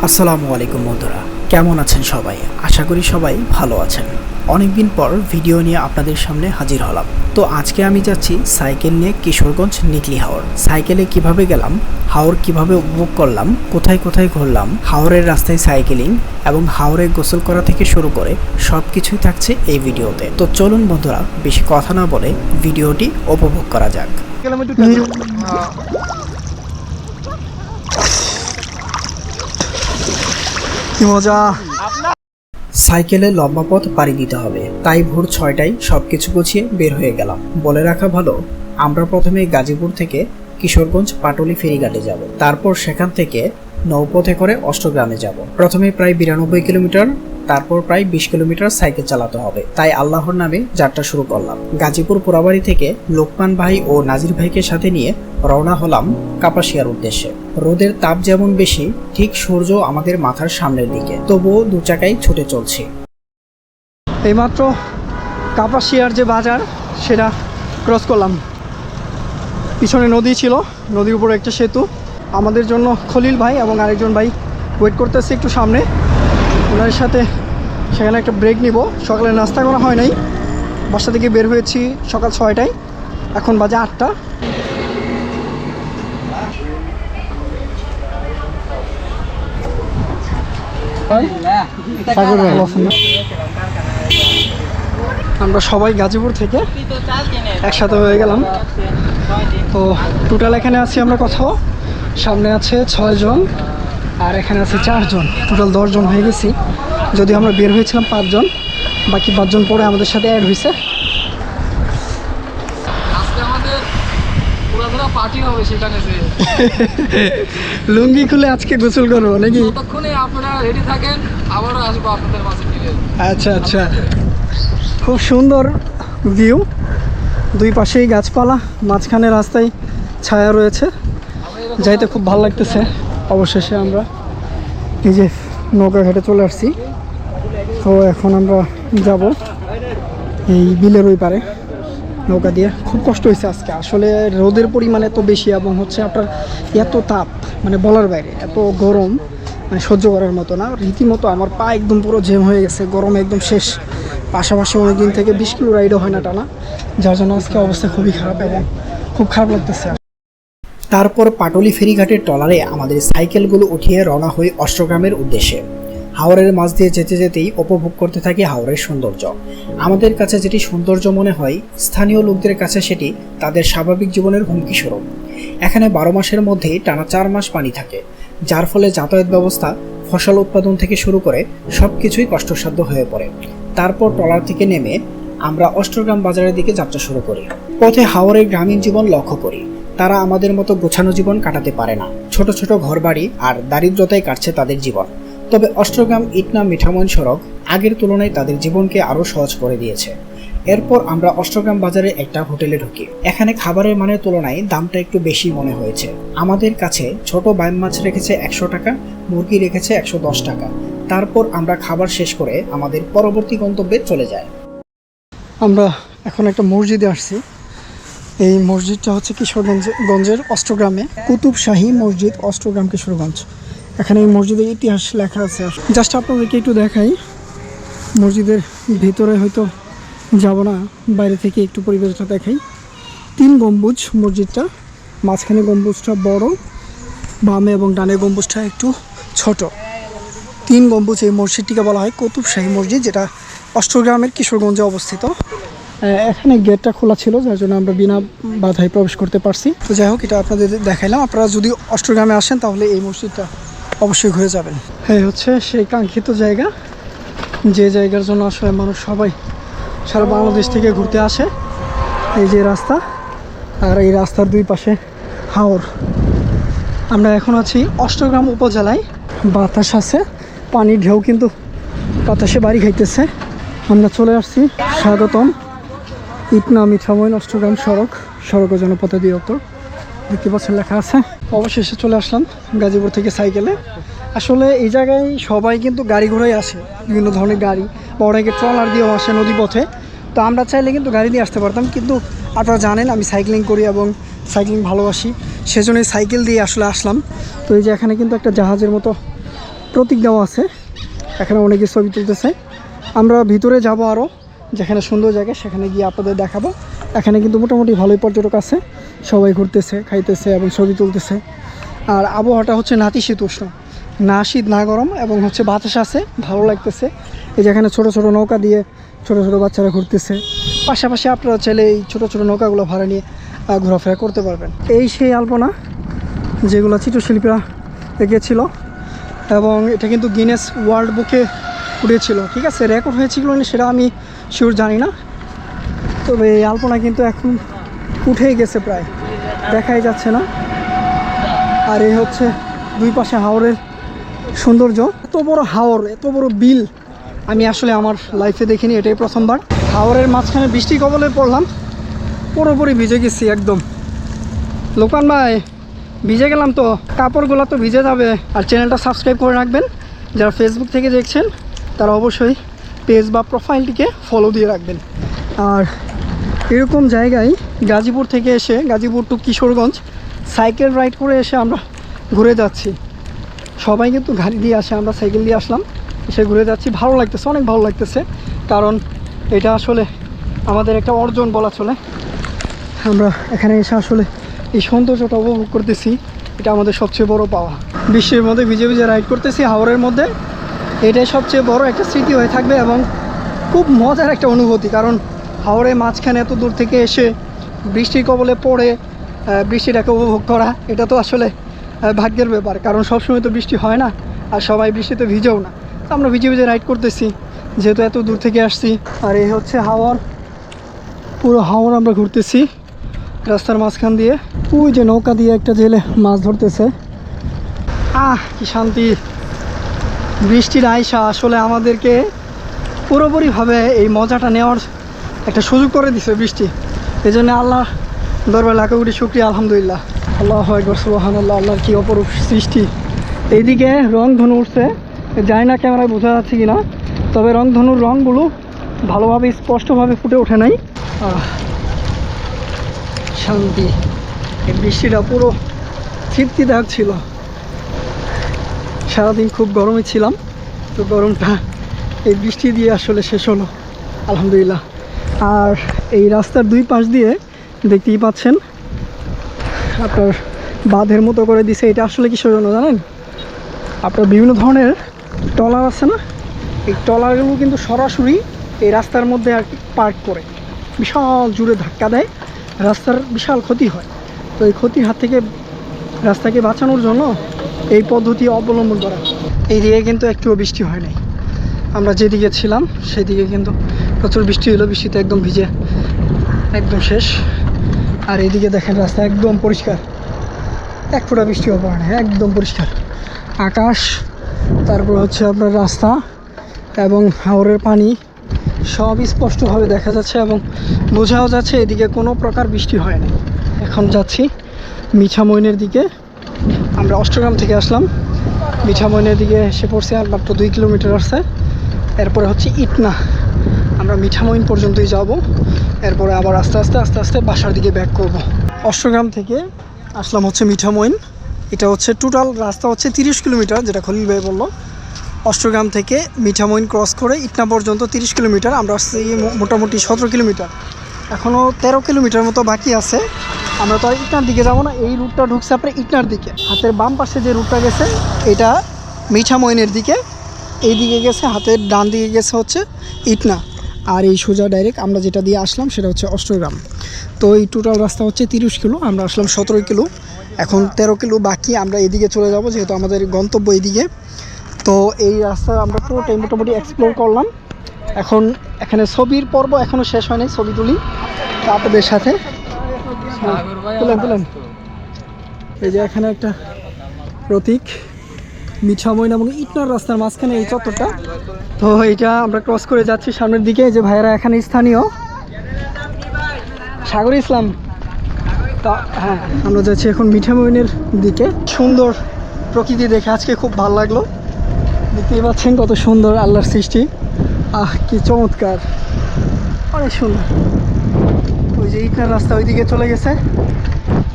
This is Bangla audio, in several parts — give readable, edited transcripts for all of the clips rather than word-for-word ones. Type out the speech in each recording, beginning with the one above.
আসসালামু আলাইকুম বন্ধুরা, কেমন আছেন সবাই? আশা করি সবাই ভালো আছেন। অনেকদিন পর ভিডিও নিয়ে আপনাদের সামনে হাজির হলাম। তো আজকে আমি যাচ্ছি সাইকেল নিয়ে কিশোরগঞ্জ নিকলি হাওর। সাইকেলে কিভাবে গেলাম, হাওর কিভাবে উপভোগ করলাম, কোথায় কোথায় ঘুরলাম, হাওরের রাস্তায় সাইকেলিং এবং হাওরে গোসল করা থেকে শুরু করে সব কিছুই থাকছে এই ভিডিওতে। তো চলুন বন্ধুরা, বেশি কথা না বলে ভিডিওটি উপভোগ করা যাক। কি মজা! সাইকেলে লম্বা পথ পাড়ি দিতে হবে, তাই ভোর 6টায় সবকিছু গুছিয়ে বের হয়ে গেলাম। বলে রাখা ভালো, আমরা প্রথমে গাজীপুর থেকে কিশোরগঞ্জ পাটুলি ফেরিঘাটে যাব, তারপর সেখান থেকে নৌপথে করে অষ্টগ্রামে যাব। প্রথমে প্রায় 92 কিলোমিটার, তারপর প্রায় 20 কিলোমিটার সাইকেল চালাতে হবে। তাই আল্লাহর নামে যাত্রা শুরু করলাম। গাজীপুর পোড়াবাড়ি থেকে লোকমান ভাই ও নাজির ভাইকে সাথে নিয়ে রওনা হলাম কাপাসিয়ার উদ্দেশ্যে। রোদের তাপ যেমন বেশি, ঠিক সূর্য আমাদের মাথার সামনের দিকে, তবুও দু চাকায় ছুটে চলছি। এইমাত্র কাপাসিয়ার যে বাজার সেটা ক্রস করলাম। পিছনে নদী ছিল, নদীর উপরে একটা সেতু। আমাদের জন্য খলিল ভাই এবং আরেকজন ভাই ওয়েট করতেছে একটু সামনে। ওনার সাথে সেখানে একটা ব্রেক নিব। সকালে নাস্তা করা হয় নাই, বাসা থেকে বের হয়েছি সকাল 6টায়, এখন বাজে 8টা। আমরা সবাই গাজীপুর থেকে একসাথে হয়ে গেলাম। তো টোটাল এখানে আছি আমরা কোথাও, সামনে আছে 6 জন আর এখানে আছে 4 জন, টোটাল 10 জন হয়ে গেছি। যদি আমরা বের হয়েছিলাম 5 জন, বাকি 5 জন পরে আমাদের সাথে অ্যাড হয়েছে। লুঙ্গি খুলে আজকে গোসল করবো নাকি? আপনারা রেডি থাকেন, আবারও আসবো আপনাদের মাঝে। আচ্ছা আচ্ছা, খুব সুন্দর ভিউ, দুই পাশেই গাছপালা, মাঝখানে রাস্তায় ছায়া রয়েছে, যাইতে খুব ভালো লাগতেছে। অবশেষে আমরা এই যে নৌকা ঘাটে চলে আসছি। তো এখন আমরা যাব এই বিলের ওই পারে নৌকা দিয়ে। খুব কষ্ট হয়েছে আজকে, আসলে রোদের পরিমাণ এত বেশি এবং হচ্ছে আপনার এত তাপ, মানে বলার বাইরে, এত গরম, মানে সহ্য করার মতো না। রীতিমতো আমার পা একদম পুরো জ্যাম হয়ে গেছে, গরমে একদম শেষ। পাশাপাশি অনেকদিন থেকে 20 কিলো রাইডও হয় না টানা, যার জন্য আজকে অবস্থা খুবই খারাপ এবং খুব খারাপ লাগতেছে। তারপর পাটুলি ফেরিঘাটের ট্রলারে আমাদের সাইকেলগুলো উঠিয়ে রওনা হই অষ্টগ্রামের উদ্দেশ্যে। হাওরের মাছ দিয়ে যেতে যেতেই উপভোগ করতে থাকি হাওরের সৌন্দর্য। আমাদের কাছে যেটি সৌন্দর্য মনে হয়, স্থানীয় লোকদের কাছে সেটি তাদের স্বাভাবিক জীবনের হুমকি স্বরূপ। এখানে 12 মাসের মধ্যেই টানা 4 মাস পানি থাকে, যার ফলে যাতায়াত ব্যবস্থা, ফসল উৎপাদন থেকে শুরু করে সব কিছুই কষ্টসাধ্য হয়ে পড়ে। তারপর ট্রলার থেকে নেমে আমরা অষ্টগ্রাম বাজারের দিকে যাত্রা শুরু করি। পথে হাওরের গ্রামীণ জীবন লক্ষ্য করি। তারা আমাদের মতো গোছানো জীবন কাটাতে পারে না, ছোট ছোট ঘরবাড়ি আর দারিদ্রতায় কাটছে তাদের জীবন। তবে অষ্টগ্রাম ইটনা মিঠামইন সড়ক আগের তুলনায় তাদের জীবনকে আরও সহজ করে দিয়েছে। এরপর আমরা অষ্টগ্রাম বাজারে একটা হোটেলে ঢুকি। এখানে খাবারের মানের তুলনায় দামটা একটু বেশি মনে হয়েছে। আমাদের কাছে ছোট বাইম মাছ রেখেছে 100 টাকা, মুরগি রেখেছে 110 টাকা। তারপর আমরা খাবার শেষ করে আমাদের পরবর্তী গন্তব্যে চলে যাই। আমরা এখন একটা মসজিদে আসছি। এই মসজিদটা হচ্ছে কিশোরগঞ্জের অষ্টগ্রামে, কুতুবশাহী মসজিদ, অষ্টগ্রাম কিশোরগঞ্জ। এখানে এই মসজিদের ইতিহাস লেখা আছে। জাস্ট আপনাদেরকে একটু দেখাই। মসজিদের ভিতরে হয়তো যাব না, বাইরে থেকে একটু পরিবেশটা দেখাই। 3 গম্বুজ মসজিদটা, মাঝখানে গম্বুজটা বড়, বামে এবং ডানে গম্বুজটা একটু ছোট। 3 গম্বুজ এই মসজিদটিকে বলা হয় কুতুবশাহী মসজিদ, যেটা অষ্টগ্রামের কিশোরগঞ্জে অবস্থিত। এখানে গেটটা খোলা ছিল, যার জন্য আমরা বিনা বাধায় প্রবেশ করতে পারছি। তো যাই হোক, এটা আপনাদের দেখাইলাম। আপনারা যদি অষ্টগ্রামে আসেন তাহলে এই মসজিদটা অবশ্যই ঘুরে যাবেন। এই হচ্ছে সেই কাঙ্ক্ষিত জায়গা, যে জায়গার জন্য আসলে মানুষ সবাই সারা বাংলাদেশ থেকে ঘুরতে আসে। এই যে রাস্তা, আর এই রাস্তার দুই পাশে হাওর। আমরা এখন আছি অষ্টগ্রাম উপজেলায়। বাতাস আছে, পানির ঢেউ কিন্তু বাতাসে বাড়ি খাইতেছে। আমরা চলে আসছি স্বাগতম ইটনা মিঠামইন অষ্টগ্রাম সড়ক ও জনপথ অধিদপ্তর, দেখতে পাচ্ছেন লেখা আছে। অবশেষে চলে আসলাম গাজীপুর থেকে সাইকেলে। আসলে এই জায়গায় সবাই কিন্তু গাড়ি ঘোড়ায় আসে, বিভিন্ন ধরনের গাড়ি, বা অনেকে ট্রলার দিয়েও আসে নদী পথে। তো আমরা চাইলে কিন্তু গাড়ি দিয়ে আসতে পারতাম, কিন্তু আপনারা জানেন আমি সাইক্লিং করি এবং সাইক্লিং ভালোবাসি, সেজন্যই সাইকেল দিয়ে আসলে আসলাম। তো এই যে এখানে কিন্তু একটা জাহাজের মতো প্রতীক দেওয়া আছে, এখানে অনেকে ছবি তুলতেছে। আমরা ভিতরে যাব আরও, যেখানে সুন্দর জায়গা সেখানে গিয়ে আপনাদের দেখাবো। এখানে কিন্তু মোটামুটি ভালোই পর্যটক আছে, সবাই ঘুরতেছে, খাইতেছে এবং ছবি তুলতেছে। আর আবহাওয়াটা হচ্ছে নাতিশীতোষ্ণ, না শীত না গরম, এবং হচ্ছে বাতাস আছে, ভালো লাগতেছে। এই যেখানে ছোটো ছোটো নৌকা দিয়ে ছোটো ছোটো বাচ্চারা ঘুরতেছে। পাশাপাশি আপনারা চাইলে এই ছোটো ছোটো নৌকাগুলো ভাড়া নিয়ে ঘোরাফেরা করতে পারবেন। এই সেই আলপনা যেগুলো চিত্রশিল্পীরা এঁকেছিল, এবং এটা কিন্তু গিনেস ওয়ার্ল্ড বুকে উঠেছিল, ঠিক আছে। রেকর্ড হয়েছিল সেটা আমি শিওর জানি না, তবে এই আলপনা কিন্তু এখন উঠেই গেছে, প্রায় দেখাই যাচ্ছে না। আর এই হচ্ছে দুই পাশে হাওরের সৌন্দর্য। এত বড় হাওর, এত বড় বিল আমি আসলে আমার লাইফে দেখিনি, এটাই প্রথমবার। হাওরের মাঝখানে বৃষ্টি কবলে পড়লাম, পুরোপুরি ভিজে গেছি একদম। লোকান ভাই, ভিজে গেলাম তো, কাপড়গুলো তো ভিজে যাবে। আর চ্যানেলটা সাবস্ক্রাইব করে রাখবেন, যারা ফেসবুক থেকে দেখছেন তারা অবশ্যই পেজ বা প্রোফাইলটিকে ফলো দিয়ে রাখবেন। আর এরকম জায়গায় গাজীপুর থেকে এসে, Gazipur to Kishoreganj cycle ride করে এসে আমরা ঘুরে যাচ্ছি। সবাই কিন্তু গাড়ি দিয়ে আসে, আমরা সাইকেল দিয়ে আসলাম, এসে ঘুরে যাচ্ছি। ভালো লাগতেছে, অনেক ভালো লাগতেছে, কারণ এটা আসলে আমাদের একটা অর্জন বলা চলে। আমরা এখানে এসে আসলে এই সৌন্দর্যটা উপভোগ করতেছি, এটা আমাদের সবচেয়ে বড় পাওয়া। বিশ্বের মধ্যে ভিজে ভিজে রাইড করতেছি হাওরের মধ্যে, এটাই সবচেয়ে বড় একটা স্মৃতি হয়ে থাকবে এবং খুব মজার একটা অনুভূতি। কারণ হাওরের মাঝখানে এত দূর থেকে এসে বৃষ্টির কবলে পড়ে বৃষ্টিটাকে উপভোগ করা, এটা তো আসলে ভাগ্যের ব্যাপার, কারণ সবসময় তো বৃষ্টি হয় না, আর সবাই বৃষ্টিতে ভিজেও না। তো আমরা ভিজে ভিজে রাইড করতেছি, যেহেতু এত দূর থেকে আসছি। আর এই হচ্ছে হাওর, পুরো হাওর আমরা ঘুরতেছি রাস্তার মাঝখান দিয়ে। ওই যে নৌকা দিয়ে একটা জেলে মাছ ধরতেছে, কি শান্তি। বৃষ্টির আয়সা আসলে আমাদেরকে পুরোপুরিভাবে এই মজাটা নেওয়ার একটা সুযোগ করে দিছে বৃষ্টি। এই জন্য আল্লাহ দরবার লাখো কোটি শুকরিয়া, আলহামদুলিল্লাহ। আল্লাহু আকবার, সুবহানাল্লাহ, আল্লাহর কি অপরূপ সৃষ্টি। এইদিকে রংধনু উঠছে, জানি না ক্যামেরায় বোঝা যাচ্ছে কি না, তবে রংধনুর রঙগুলো ভালোভাবে স্পষ্টভাবে ফুটে ওঠে নাই। শান্তি, এই বৃষ্টিটা পুরো তৃপ্তিদায়ক ছিল। সারাদিন খুব গরমে ছিলাম, তো গরমটা এই বৃষ্টি দিয়ে আসলে শেষ হলো, আলহামদুলিল্লাহ। আর এই রাস্তার দুই পাশ দিয়ে দেখতেই পাচ্ছেন আপনার বাঁধের মতো করে দিছে। এটা আসলে কিসের জন্য জানেন? আপনার বিভিন্ন ধরনের ট্রলার আছে না, এই ট্রলারগুলো কিন্তু সরাসরি এই রাস্তার মধ্যে আর কি পার্ক করে, বিশাল জুড়ে ধাক্কা দেয়, রাস্তার বিশাল ক্ষতি হয়। তো এই ক্ষতির হাত থেকে রাস্তাকে বাঁচানোর জন্য এই পদ্ধতি অবলম্বন করা। এই দিকে কিন্তু একটুও বৃষ্টি হয় নাই, আমরা যেদিকে ছিলাম সেদিকে কিন্তু প্রচুর বৃষ্টি হলো, বৃষ্টিতে একদম ভিজে একদম শেষ। আর এইদিকে দেখেন রাস্তা একদম পরিষ্কার, এক ফোঁটা বৃষ্টিও পড়ে না, একদম পরিষ্কার আকাশ, তারপর হচ্ছে আপনার রাস্তা এবং হাওরের পানি সব স্পষ্টভাবে দেখা যাচ্ছে এবং বোঝাও যাচ্ছে এদিকে কোনো প্রকার বৃষ্টি হয় না। এখন যাচ্ছি মিঠামইনের দিকে। আমরা অষ্টগ্রাম থেকে আসলাম, মিঠামইনের দিকে এসে পড়ছি, আর মাত্র 2 কিলোমিটার আছে। এরপরে হচ্ছে ইটনা, আমরা মিঠামইন পর্যন্তই যাব, এরপরে আবার আস্তে আস্তে বাসার দিকে ব্যাক করব। অষ্টগ্রাম থেকে আসলাম হচ্ছে মিঠামইন, এটা হচ্ছে টোটাল রাস্তা হচ্ছে 30 কিলোমিটার, যেটা খলিল ভাই বললো। অষ্টগ্রাম থেকে মিঠামইন ক্রস করে ইটনা পর্যন্ত 30 কিলোমিটার, আমরা আসছি মোটামুটি 17 কিলোমিটার, এখনও 13 কিলোমিটার মতো বাকি আছে। আমরা তো আর ইটনার দিকে যাবো না, এই রুটটা ঢুকছে আপনার ইটনার দিকে। হাতের বাম পাশে যে রুটটা গেছে এটা মিঠামইনের দিকে, এই দিকে গেছে হাতের ডান দিকে গেছে হচ্ছে ইটনা, আর এই সোজা ডাইরেক্ট আমরা যেটা দিয়ে আসলাম সেটা হচ্ছে অষ্টগ্রাম। তো এই টোটাল রাস্তা হচ্ছে 30 কিলো, আমরা আসলাম 17 কিলো, এখন 13 কিলো বাকি, আমরা এদিকে চলে যাব যেহেতু আমাদের গন্তব্য এইদিকে। তো এই রাস্তা আমরা পুরোটাই মোটামুটি এক্সপ্লোর করলাম। এখন এখানে ছবির পর্ব এখনও শেষ হয়নি, ছবি তুলি আপনাদের সাথে। তুলেন এই যে এখানে একটা প্রতীক মিঠামইন এবং ইটনার রাস্তার মাঝখানে এই চত্বরটা। তো এটা আমরা ক্রস করে যাচ্ছি সামনের দিকে। যে ভাইয়েরা এখানে স্থানীয়, সাগর ইসলাম, তা হ্যাঁ আমরা যাচ্ছি এখন মিঠামইনের দিকে। সুন্দর প্রকৃতি দেখে আজকে খুব ভালো লাগলো, দেখতেই পাচ্ছেন কত সুন্দর আল্লাহর সৃষ্টি, কি চমৎকার, অনেক সুন্দর। ওই যে ইটনার রাস্তা ওইদিকে চলে গেছে,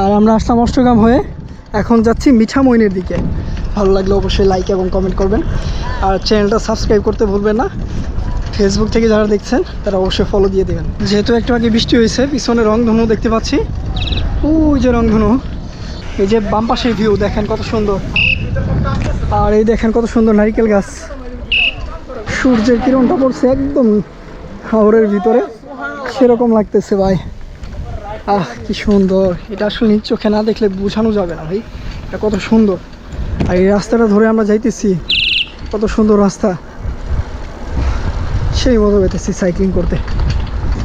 আর আমরা আসলাম অষ্টগ্রাম হয়ে, এখন যাচ্ছি মিঠামইনের দিকে। ভালো লাগলে অবশ্যই লাইক এবং কমেন্ট করবেন, আর চ্যানেলটা সাবস্ক্রাইব করতে ভুলবেন না। ফেসবুক থেকে যারা দেখছেন তারা অবশ্যই ফলো দিয়ে দেবেন। যেহেতু একটু আগে বৃষ্টি হয়েছে, পিছনে রংধনু দেখতে পাচ্ছি, ওই যে রংধনু, এই যে বাম পাশের ভিউ দেখেন কত সুন্দর, আর এই দেখেন কত সুন্দর নারকেল গাছ, সূর্যের কিরণটা পড়ছে একদম হাওরের ভিতরে, সেরকম লাগতেছে ভাই। কি সুন্দর, এটা আসলে নিজ চোখে না দেখলে বোঝানো যাবে না ভাই, এটা কত সুন্দর। আর এই রাস্তাটা ধরে আমরা যাইতেছি, কত সুন্দর রাস্তা, সেই মতো পেতেছি সাইক্লিং করতে।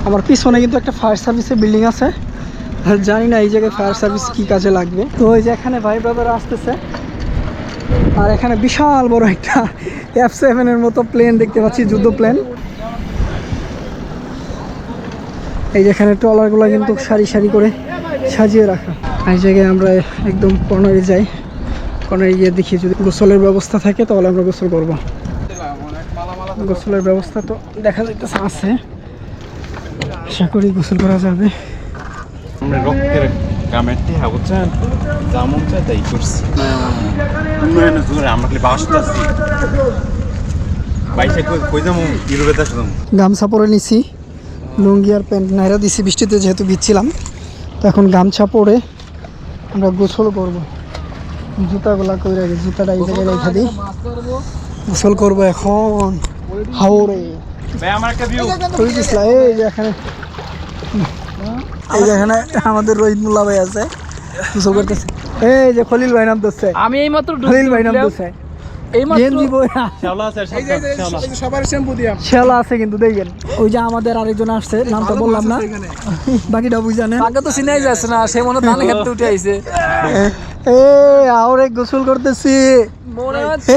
আমার পিছনে কিন্তু একটা ফায়ার সার্ভিসের বিল্ডিং আছে, আর জানি না এই জায়গায় ফায়ার সার্ভিস কী কাজে লাগবে। তো ওই যে এখানে ভাই ব্রাদার আসতেছে, আর এখানে বিশাল বড় একটা F7 এর মতো প্লেন দেখতে পাচ্ছি, যুদ্ধ প্লেন। এই যেখানে ট্রলারগুলো কিন্তু সারি সারি করে সাজিয়ে রাখা। এই জায়গায় আমরা একদম কর্নারে যাই, কর্নারে গিয়ে দেখি যদি গোসলের ব্যবস্থা থাকে তাহলে আমরা গোসল করব। গোসলের ব্যবস্থা তো দেখা যাইতেছে আছে, আশা করি গোসল করা যাবে। আমরা রক্তের গ্রামের টিহা বুঝছেন, যেমন চাই তাই করছি। উন্নয়নের জোরে আমরা খালি বাসটা আছি, বাইশে কই যাবো, ইউরোপে যাবো। গামছা পরে নিছি, লুঙ্গি আর প্যান্ট নাইরা দিছি বৃষ্টিতে যেহেতু ভিজছিলাম, তো এখন গামছা পরে আমরা গোসল করব। জুতাগুলা কই রাখি, জুতাটা এই জায়গায় রেখে দিই, গোসল করবো এখন হাওরে। ভাই আমার একটা ভিউ ওই দিসলা, এই যে এখানে, এই যে এখানে আমাদের রোহিত মুল্লা ভাই আছে, গোসল করতেছে। এই যে খলিল ভাই নামতেছে, আমি এইমাত্র খলিল ভাই নামতেছে, শেলা আছে কিন্তু দেখবেন। ওই যে আমাদের আরেকজন আসছে, নামটা বললাম না, বাকিটা বুঝানেন। আগে তো চিনাই যাচ্ছে না, সে মনে ধান খেতে উঠে আইছে। আরে গোসল করতেছি মনে হচ্ছে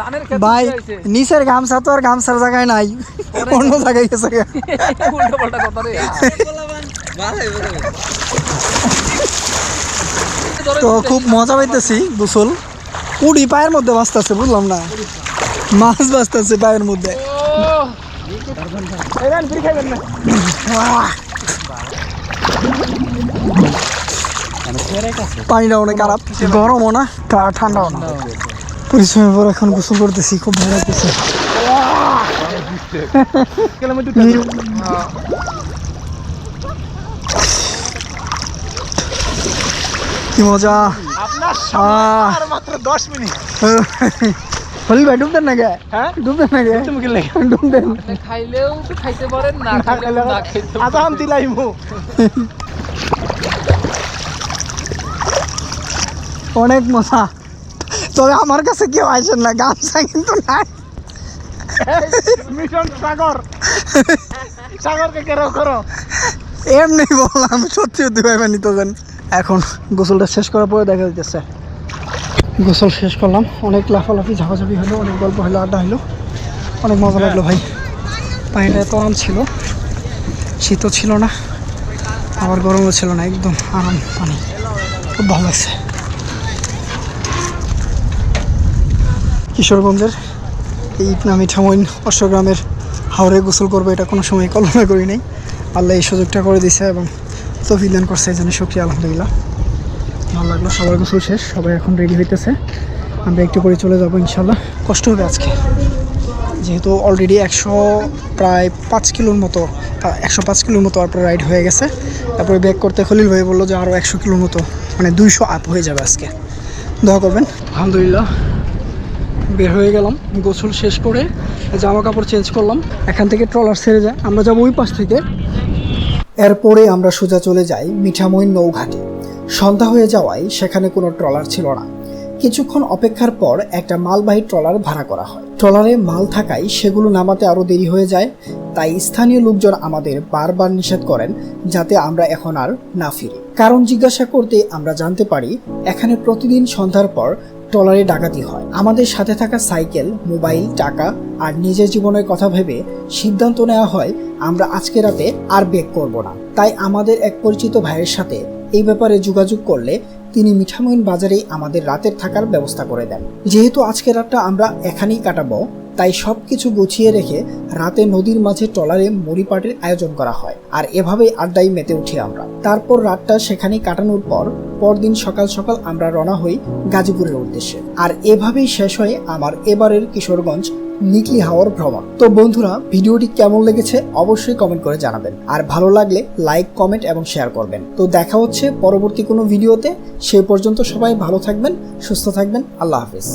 ধানের খেতে ভাই, উঠে আইছে। নিচের গামছা তো আর গামছার জায়গায় নাই, অন্য জায়গায় গেছে। উল্টো পাল্টা কথা রে। তো খুব মজা পাইতেছি গোসল, উড়ি পায়ের মধ্যে বাঁচতেছে, বুঝলাম না, মাছ বাঁচতেছে পায়ের মধ্যে। পানিটা অনেক খারাপ, গরমও না ঠান্ডাও না, পরিশ্রমের পর এখন গোসল করতেছি, খুব ভালো লাগতেছে। কি মজা, মাত্র 10 মিনিট। হলি ভাই ডুবতেন না গে? হ্যাঁ ডুবতেন না গে? ডুবতেন। খাইলেও তো খাইতে পারেন, না খাইলেও না খাইতে পারেন। আদাম দিলাইমু। অনেক মজা, তবে আমার কাছে কেউ আসেন না, গামছা কিন্তু নাই। মিশন সাগর, সাগরকে কেরো করো। এমনি বললাম, সত্যি সত্যি ভাই নিতে দেন। এখন গোসলটা শেষ করার পরে দেখা যাচ্ছে, গোসল শেষ করলাম, অনেক লাফালাফি ঝাপাঝাপি হলো, অনেক গল্প হলো, আড্ডা হলো, অনেক মজা লাগলো ভাই। পানিটা এত আরাম ছিল, শীতও ছিল না আবার গরমও ছিল না, একদম আরাম পানি, খুব ভালো লাগছে। কিশোরগঞ্জের এই মিঠামইন অষ্টগ্রামের হাওরে গোসল করবো, এটা কোনো সময় কল্পনা করি নাই। আল্লাহ এই সুযোগটা করে দিছে এবং তৌফিক দান করছে, এই জন্য শুকরিয়া, আলহামদুলিল্লাহ। ভালো লাগলো, সবার গোসল শেষ, সবাই এখন রেডি হইতেছে, আমরা একটু করে চলে যাবো ইনশাল্লাহ। কষ্ট হবে আজকে, যেহেতু অলরেডি প্রায় 5 কিলোর মতো 105 কিলোর মতো আপনার রাইড হয়ে গেছে। তারপরে ব্যাক করতে খলিল ভাই বললো যে আরও 100 কিলোর মতো, মানে 200 আপ হয়ে যাবে আজকে, দোয়া করবেন। আলহামদুলিল্লাহ বের হয়ে গেলাম, গোসল শেষ করে জামা কাপড় চেঞ্জ করলাম, এখান থেকে ট্রলার ছেড়ে যায়, আমরা যাবো ওই পাশ থেকে। এরপরে আমরা সোজা চলে যাই মিঠামইন নৌঘাটে। সন্ধ্যা হয়ে যাওয়ায় সেখানে কোনো ট্রলার ছিল না। কিছুক্ষণ অপেক্ষার পর একটা মালবাহী ট্রলার ভাড়া করা হয়। ট্রলারে মাল থাকায় সেগুলো নামাতে আরও দেরি হয়ে যায়, তাই স্থানীয় লোকজন আমাদের বারবার নিষেধ করেন যাতে আমরা এখন আর না ফিরি। কারণ জিজ্ঞাসা করতে আমরা জানতে পারি এখানে প্রতিদিন সন্ধ্যার পর ট্রলারে ডাকাতি হয়। আমাদের সাথে থাকা সাইকেল, মোবাইল, টাকা আর নিজের জীবনের কথা ভেবে সিদ্ধান্ত নেওয়া হয় আমরা আজকে রাতে আর ব্যাক করব না। তাই আমাদের এক পরিচিত ভাইয়ের সাথে এই ব্যাপারে যোগাযোগ করলে তিনি মিঠামইন বাজারেই আমাদের রাতের থাকার ব্যবস্থা করে দেন। যেহেতু আজকের রাতটা আমরা এখানেই কাটাবো, তাই সবকিছু গুছিয়ে রেখে রাতে নদীর মাঝে ট্রলারে মুড়ি পার্টির আয়োজন করা হয়, আর এভাবেই আড্ডায় মেতে উঠি আমরা। তারপর রাতটা সেখানে কাটানোর পর পরদিন সকাল সকাল আমরা রওনা হই গাজীপুরের উদ্দেশ্যে। আর এভাবেই শেষ হয় আমার এবারের কিশোরগঞ্জ নিকলি হাওর ভ্রমণ। তো বন্ধুরা, ভিডিওটি কেমন লেগেছে অবশ্যই কমেন্ট করে জানাবেন, আর ভালো লাগলে লাইক, কমেন্ট এবং শেয়ার করবেন। তো দেখা হচ্ছে পরবর্তী কোনো ভিডিওতে। সেই পর্যন্ত সবাই ভালো থাকবেন, সুস্থ থাকবেন। আল্লাহ হাফেজ।